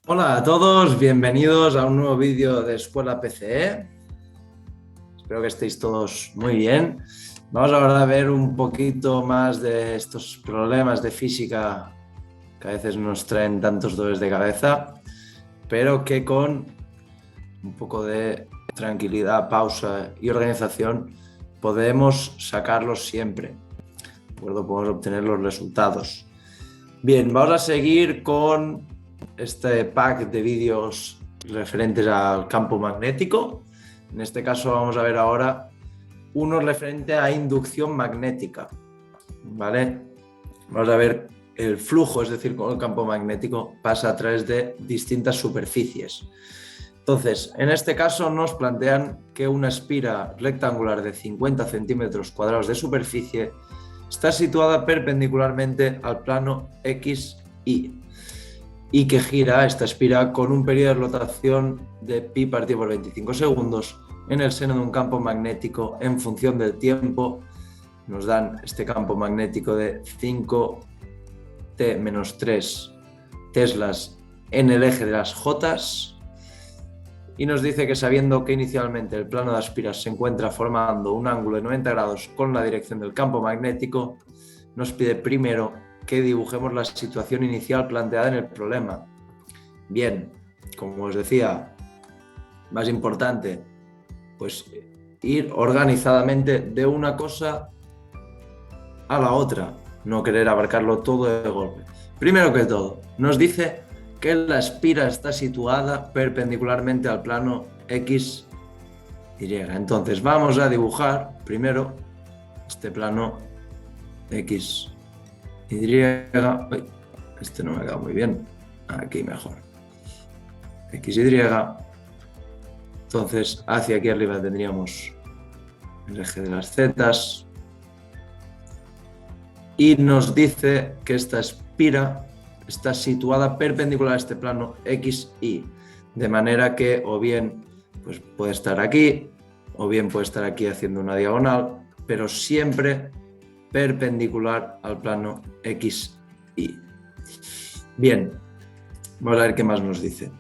Hola a todos, bienvenidos a un nuevo vídeo de Escuela PCE. Espero que estéis todos muy bien. Vamos ahora a ver un poquito más de estos problemas de física que a veces nos traen tantos dolores de cabeza, pero que con un poco de tranquilidad, pausa y organización podemos sacarlos siempre. ¿De acuerdo? Podemos obtener los resultados. Bien, vamos a seguir con este pack de vídeos referentes al campo magnético. En este caso vamos a ver ahora uno referente a inducción magnética, ¿vale? Vamos a ver el flujo, es decir, cómo el campo magnético pasa a través de distintas superficies. Entonces, en este caso nos plantean que una espira rectangular de 50 centímetros cuadrados de superficie está situada perpendicularmente al plano XY y que gira esta espira con un periodo de rotación de pi partido por 25 segundos en el seno de un campo magnético en función del tiempo. Nos dan este campo magnético de 5T-3 teslas en el eje de las Jotas y nos dice que sabiendo que inicialmente el plano de aspiras se encuentra formando un ángulo de 90 grados con la dirección del campo magnético, nos pide primero que dibujemos la situación inicial planteada en el problema. Bien, como os decía, más importante, pues ir organizadamente de una cosa a la otra, no querer abarcarlo todo de golpe. Primero que todo, nos dice que la espira está situada perpendicularmente al plano XY. Entonces vamos a dibujar primero este plano XY. Este no me ha quedado muy bien. Aquí mejor. XY. Entonces, hacia aquí arriba tendríamos el eje de las zetas. Y nos dice que esta espira está situada perpendicular a este plano XY. De manera que o bien pues puede estar aquí, o bien puede estar aquí haciendo una diagonal, pero siempre perpendicular al plano XY. Bien, vamos a ver qué más nos dice.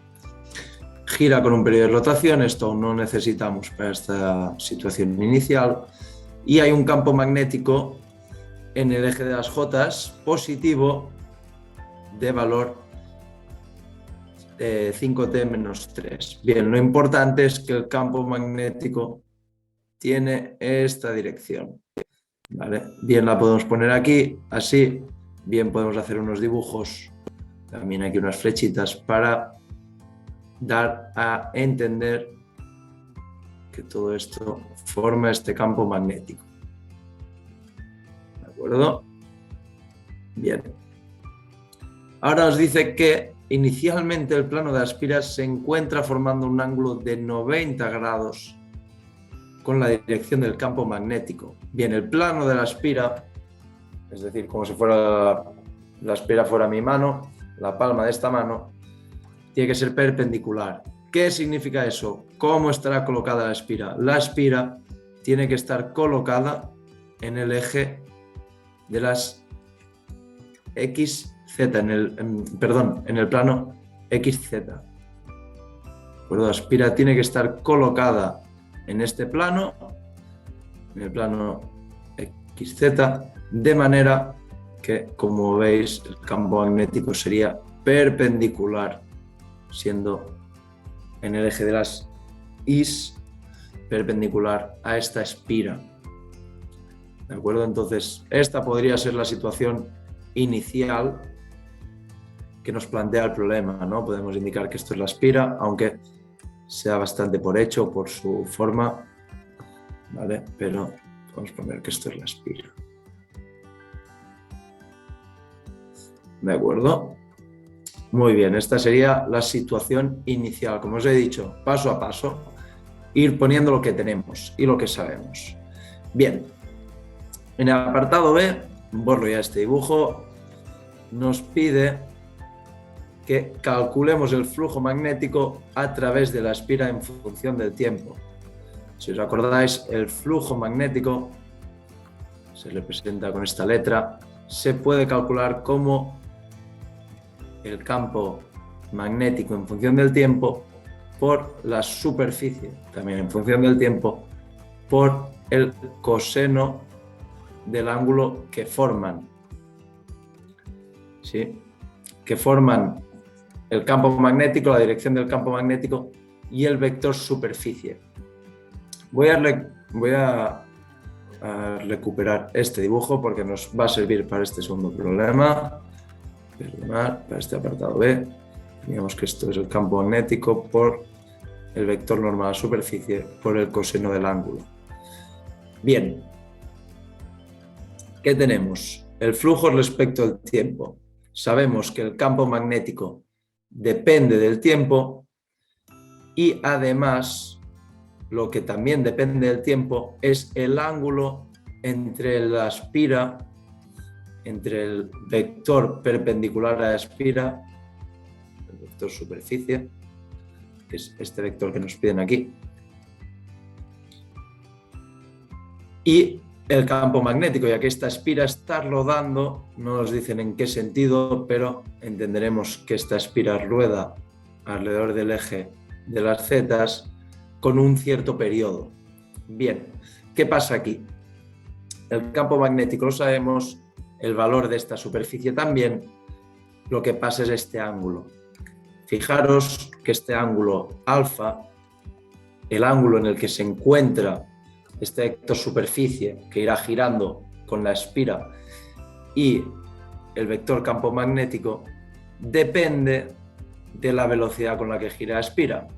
Gira con un periodo de rotación, esto aún no necesitamos para esta situación inicial, y hay un campo magnético en el eje de las Jotas positivo de valor 5T-3. Bien, lo importante es que el campo magnético tiene esta dirección. ¿Vale? Bien la podemos poner aquí, así, bien podemos hacer unos dibujos, también aquí unas flechitas para dar a entender que todo esto forma este campo magnético. ¿De acuerdo? Bien. Ahora nos dice que inicialmente el plano de aspiras se encuentra formando un ángulo de 90 grados con la dirección del campo magnético. Bien, el plano de la espira, es decir, como si fuera la espira fuera mi mano, la palma de esta mano, tiene que ser perpendicular. ¿Qué significa eso? ¿Cómo estará colocada la espira? La espira tiene que estar colocada en el eje de las XZ, en el plano XZ. La espira tiene que estar colocada en este plano, en el plano XZ, de manera que, como veis, el campo magnético sería perpendicular, siendo en el eje de las Is perpendicular a esta espira. ¿De acuerdo? Entonces, esta podría ser la situación inicial que nos plantea el problema, ¿no? Podemos indicar que esto es la espira, aunque sea bastante por hecho, por su forma, ¿vale? Pero vamos a poner que esto es la espira. ¿De acuerdo? Muy bien, esta sería la situación inicial. Como os he dicho, paso a paso, ir poniendo lo que tenemos y lo que sabemos. Bien, en el apartado B, borro ya este dibujo, nos pide que calculemos el flujo magnético a través de la espira en función del tiempo. Si os acordáis, el flujo magnético se representa con esta letra, se puede calcular como el campo magnético en función del tiempo por la superficie, también en función del tiempo, por el coseno del ángulo que forman. ¿Sí? Que forman el campo magnético, la dirección del campo magnético y el vector superficie. Voy a recuperar este dibujo porque nos va a servir para este segundo problema. Perdonad, para este apartado B. Digamos que esto es el campo magnético por el vector normal a la superficie por el coseno del ángulo. Bien. ¿Qué tenemos? El flujo respecto al tiempo. Sabemos que el campo magnético depende del tiempo y además lo que también depende del tiempo es el ángulo entre la espira, entre el vector perpendicular a la espira, el vector superficie, que es este vector que nos piden aquí, y el campo magnético, ya que esta espira está rodando, no nos dicen en qué sentido, pero entenderemos que esta espira rueda alrededor del eje de las zetas con un cierto periodo. Bien, ¿qué pasa aquí? El campo magnético lo sabemos, el valor de esta superficie también, lo que pasa es este ángulo. Fijaros que este ángulo alfa, el ángulo en el que se encuentra este vector superficie que irá girando con la espira y el vector campo magnético, depende de la velocidad con la que gira la espira.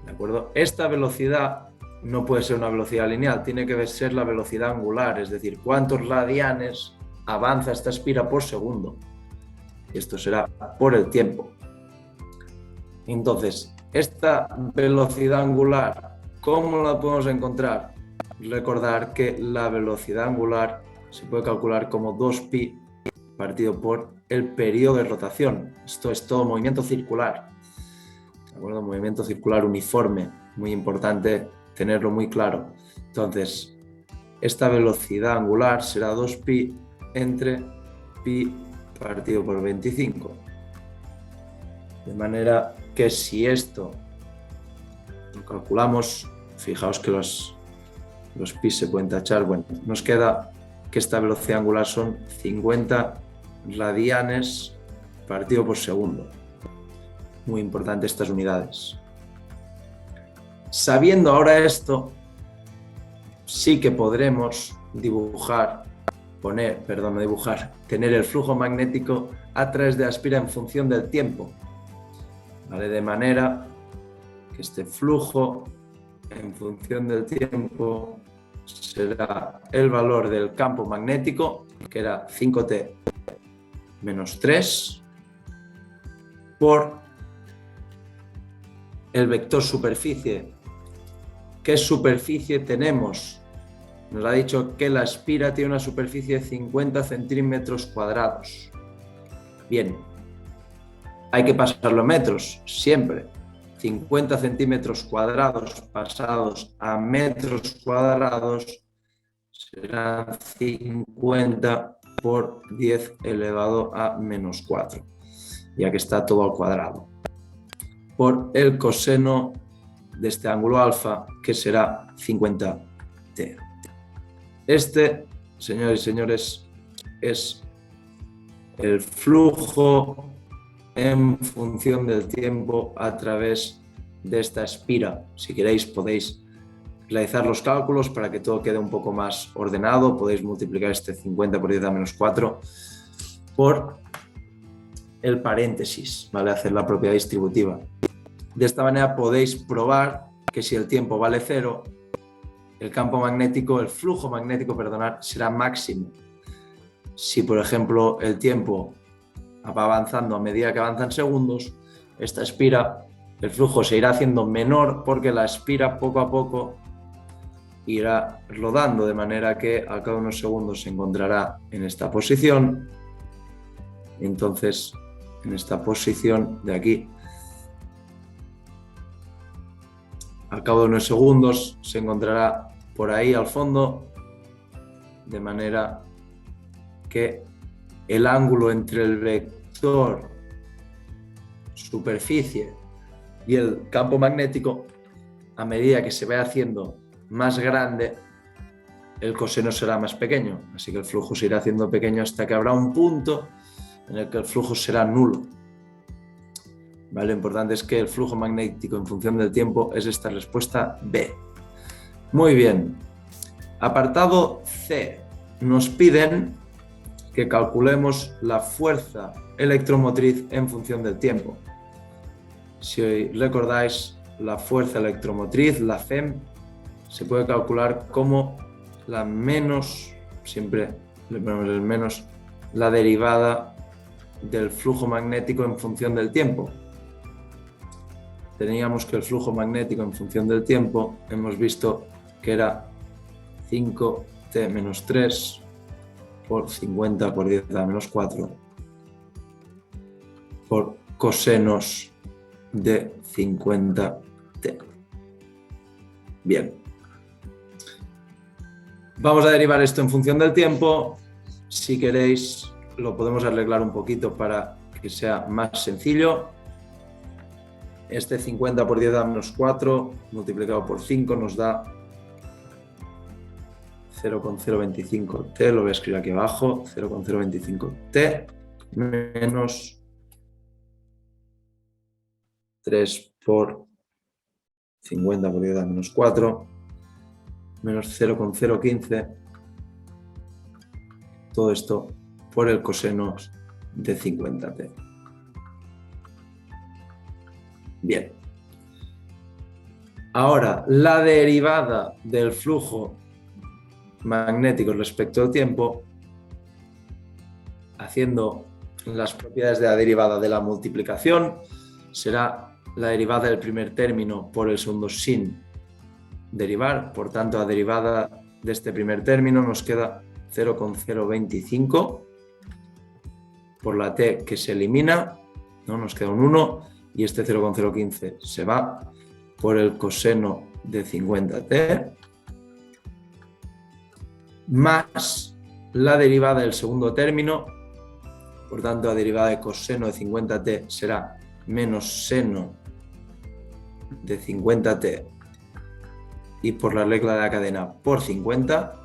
¿De acuerdo? Esta velocidad no puede ser una velocidad lineal, tiene que ser la velocidad angular, es decir, cuántos radianes avanza esta espira por segundo. Esto será por el tiempo. Entonces, esta velocidad angular, ¿cómo la podemos encontrar? Recordar que la velocidad angular se puede calcular como 2pi partido por el periodo de rotación. Esto es todo movimiento circular. ¿De acuerdo? Movimiento circular uniforme, muy importante tenerlo muy claro. Entonces, esta velocidad angular será 2pi entre pi partido por 25. De manera que si esto lo calculamos, fijaos que los pi se pueden tachar, bueno, nos queda que esta velocidad angular son 50 radianes partido por segundo. Muy importante estas unidades. Sabiendo ahora esto, sí que podremos tener el flujo magnético a través de la espira en función del tiempo. ¿Vale? De manera que este flujo en función del tiempo será el valor del campo magnético, que era 5t menos 3, por el vector superficie. ¿Qué superficie tenemos? Nos ha dicho que la espira tiene una superficie de 50 centímetros cuadrados. Bien, hay que pasarlo a metros, siempre. 50 centímetros cuadrados pasados a metros cuadrados serán 50 por 10 elevado a menos 4, ya que está todo al cuadrado, por el coseno de este ángulo alfa, que será 50t. Este, señores y señores, es el flujo en función del tiempo a través de esta espira. Si queréis podéis realizar los cálculos para que todo quede un poco más ordenado. Podéis multiplicar este 50 por 10 a menos 4 por el paréntesis, ¿vale? Hacer la propiedad distributiva. De esta manera podéis probar que si el tiempo vale 0, el flujo magnético, será máximo. Si, por ejemplo, el tiempo va avanzando a medida que avanzan segundos, esta espira, el flujo se irá haciendo menor porque la espira poco a poco irá rodando, de manera que al cabo de unos segundos se encontrará en esta posición. Entonces, en esta posición de aquí, al cabo de unos segundos se encontrará por ahí al fondo de manera que el ángulo entre el vector superficie y el campo magnético, a medida que se vaya haciendo más grande, el coseno será más pequeño. Así que el flujo se irá haciendo pequeño hasta que habrá un punto en el que el flujo será nulo. ¿Vale? Lo importante es que el flujo magnético en función del tiempo es esta respuesta B. Muy bien. Apartado C. Nos piden que calculemos la fuerza electromotriz en función del tiempo. Si recordáis, la fuerza electromotriz, la FEM, se puede calcular como la menos, siempre le ponemos el menos, la derivada del flujo magnético en función del tiempo. Teníamos que el flujo magnético en función del tiempo, hemos visto que era 5t menos 3 por 50 por 10 a la menos 4 por cosenos de 50t. Bien. Vamos a derivar esto en función del tiempo. Si queréis, lo podemos arreglar un poquito para que sea más sencillo. Este 50 por 10 a la menos 4 multiplicado por 5 nos da 0,025t, lo voy a escribir aquí abajo, 0,025t menos 3 por 50 por 10 a la menos 4 menos 0,015, todo esto por el coseno de 50t. Bien. Ahora, la derivada del flujo magnético respecto al tiempo, haciendo las propiedades de la derivada de la multiplicación, será la derivada del primer término por el segundo sin derivar. Por tanto, la derivada de este primer término nos queda 0,025 por la t que se elimina, ¿no? Nos queda un 1 y este 0,015 se va por el coseno de 50t más la derivada del segundo término. Por tanto, la derivada de coseno de 50t será menos seno de 50t y por la regla de la cadena por 50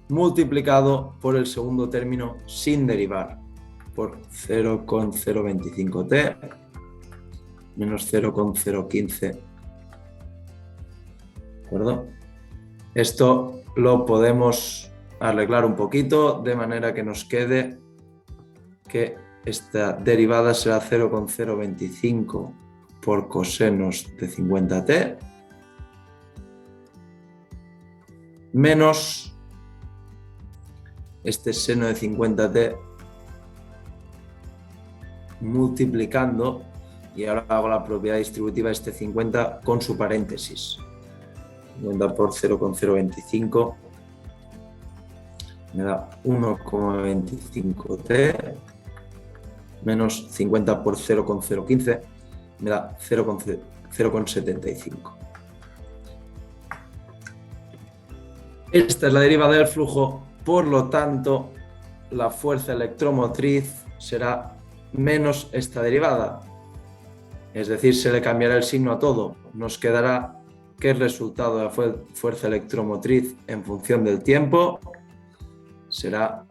multiplicado por el segundo término sin derivar por 0,025t menos 0,015. ¿De acuerdo? Esto lo podemos arreglar un poquito de manera que nos quede que esta derivada será 0,025 por cosenos de 50t menos este seno de 50t multiplicando, y ahora hago la propiedad distributiva, este 50 con su paréntesis. 50 por 0,025 me da 1,25t menos 50 por 0,015 me da 0,75. Esta es la derivada del flujo, por lo tanto, la fuerza electromotriz será menos esta derivada. Es decir, se le cambiará el signo a todo. Nos quedará que el resultado de la fuerza electromotriz en función del tiempo será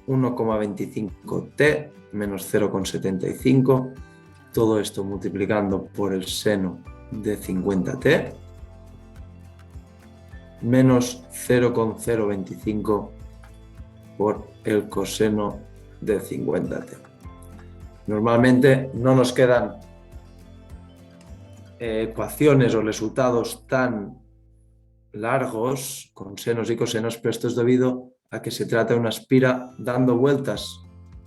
1,25t menos 0,75. Todo esto multiplicando por el seno de 50t menos 0,025 por el coseno de 50t. Normalmente no nos quedan ecuaciones o resultados tan largos con senos y cosenos, pero esto es debido a que se trata de una espira dando vueltas,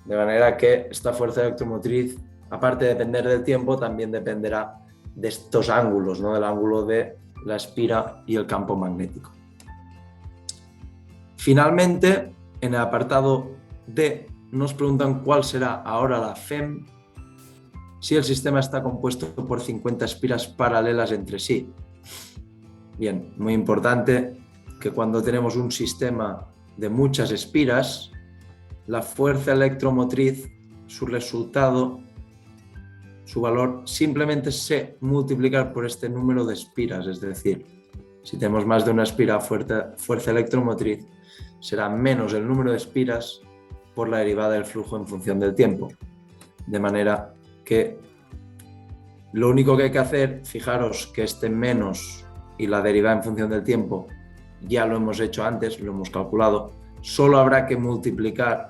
de manera que esta fuerza electromotriz, aparte de depender del tiempo, también dependerá de estos ángulos, ¿no? Del ángulo de la espira y el campo magnético. Finalmente, en el apartado D nos preguntan cuál será ahora la FEM si el sistema está compuesto por 50 espiras paralelas entre sí. Bien, muy importante que que cuando tenemos un sistema de muchas espiras, la fuerza electromotriz, su resultado, su valor, simplemente se multiplicar por este número de espiras. Es decir, si tenemos más de una espira fuerza electromotriz, será menos el número de espiras por la derivada del flujo en función del tiempo. De manera que lo único que hay que hacer, fijaros que este menos y la derivada en función del tiempo ya lo hemos hecho antes, lo hemos calculado, solo habrá que multiplicar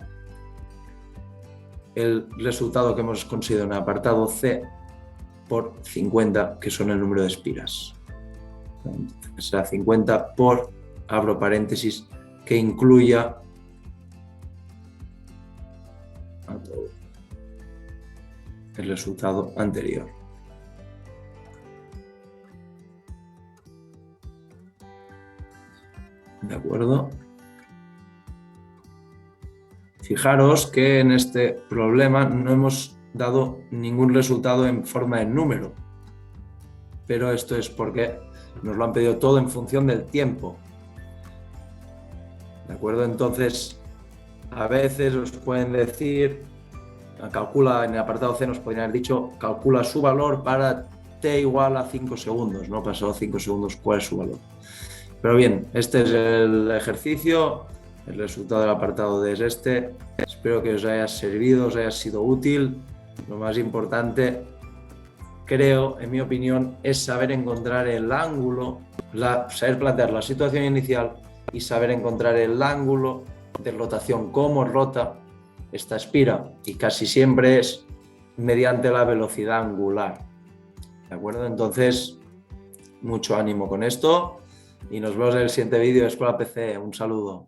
el resultado que hemos conseguido en el apartado C por 50, que son el número de espiras. Será 50 por, abro paréntesis, que incluya a todo el resultado anterior. ¿De acuerdo? Fijaros que en este problema no hemos dado ningún resultado en forma de número, pero esto es porque nos lo han pedido todo en función del tiempo. ¿De acuerdo? Entonces, a veces os pueden decir, calcula, en el apartado C nos podrían haber dicho, calcula su valor para t igual a 5 segundos, ¿no? Pasado 5 segundos, ¿cuál es su valor? Pero bien, este es el ejercicio, el resultado del apartado D es este. Espero que os haya servido, os haya sido útil. Lo más importante, creo, en mi opinión, es saber encontrar el ángulo, saber plantear la situación inicial y saber encontrar el ángulo de rotación, cómo rota esta espira, y casi siempre es mediante la velocidad angular. ¿De acuerdo? Entonces, mucho ánimo con esto y nos vemos en el siguiente vídeo de Escuela PC. Un saludo.